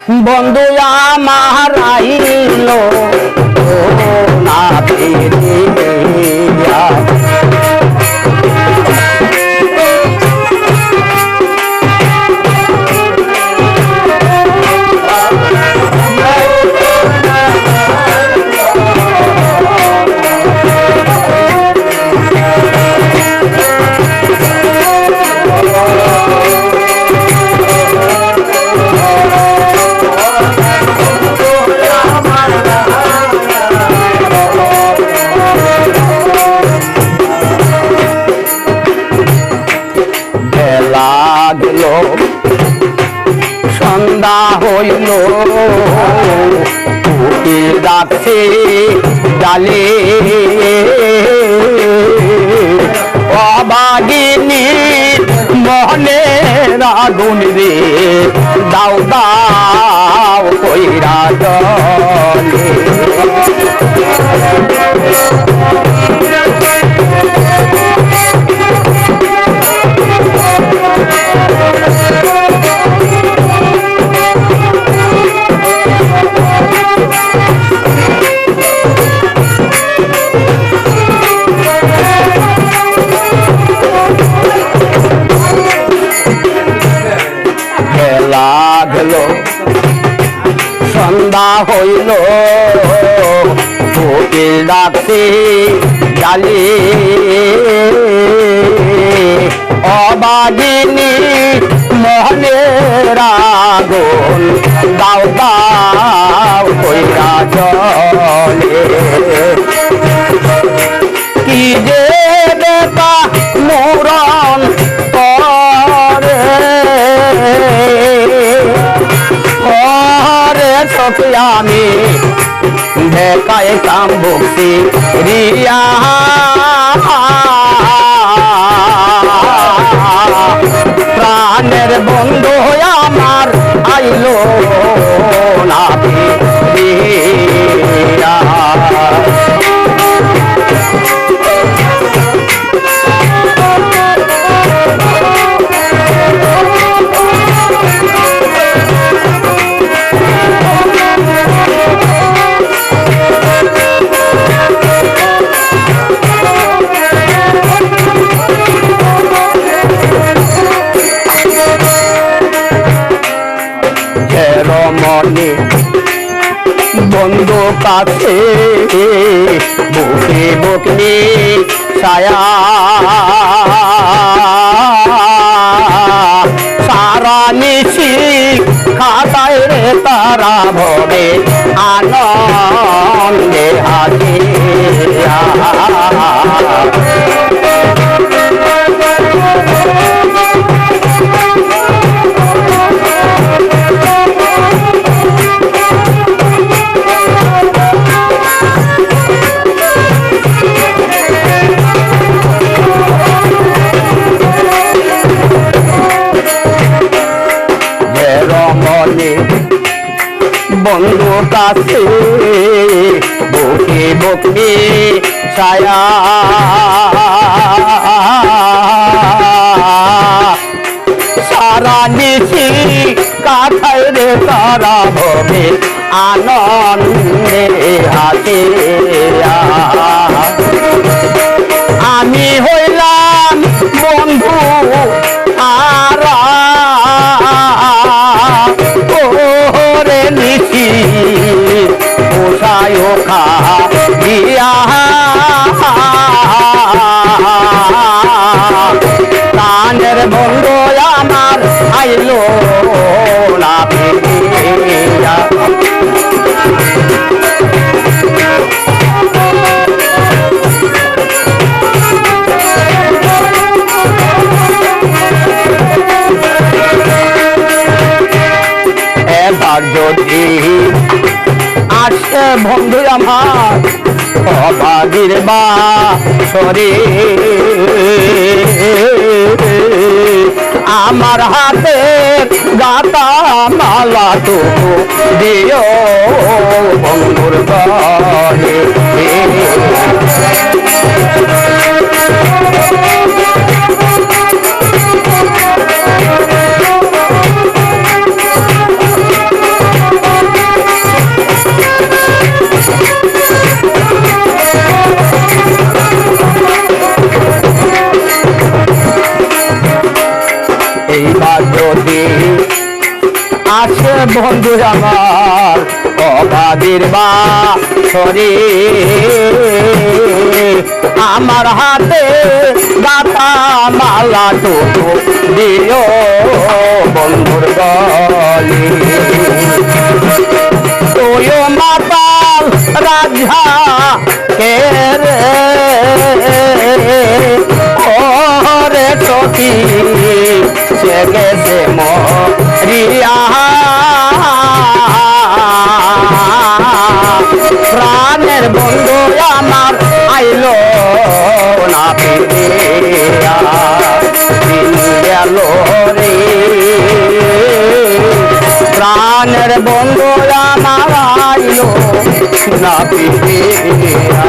বন্ধু আমার আইলো না ফিরিয়া গেল সন্ধ্যা হইল উকিল ডাকছে ডালে অবাগিনী মনে রাগুন রে দাও দাও কইরা জলে লাগলো সন্ধ্যা হইল উকিল ডাকছে ডালে অবাগিনী মোহনের আগুন দাও দাও কইরা জলে কি যে বেটা মরণ করে চোখে আমি দেখায় কাম বক্সি রিয়া প্রাণের বন্ধু আমার আইলো না ফিরিয়া মনে বন্ধু কাছে বুকে বুকনি ছায়া সারা নিশি খাতায় রে তারা ভবে আনন্দে হাসিয়া বন্ধু কাছে বুকে বুকে ছায়া সারা নিশি কাঠায় রে তারা ভবে আনন্দে হাসিয়া আমি হইলাম বন্ধু আরা ওরে নিশি পোষায় খা দিয়া কানের বন্ধু আমার আইলো না ফিরিয়া এবার যদি আসে বন্ধু আমার অবাগির বাসরে আমার হাতের গাতা মালা টুকু দিও বন্ধুর গলে বন্ধু আমার অবাদির বা সরে আমার হাতে গাতা মালা টুকু দিও বন্ধুর গলে তুইও মাতাল রাজা কে রে ওরে সখী সে গেছে মরিয়া প্রাণের বন্ধু আমার আইলো না ফিরিয়া গেল রে প্রাণের বন্ধু আমার আইলো না ফিরিয়া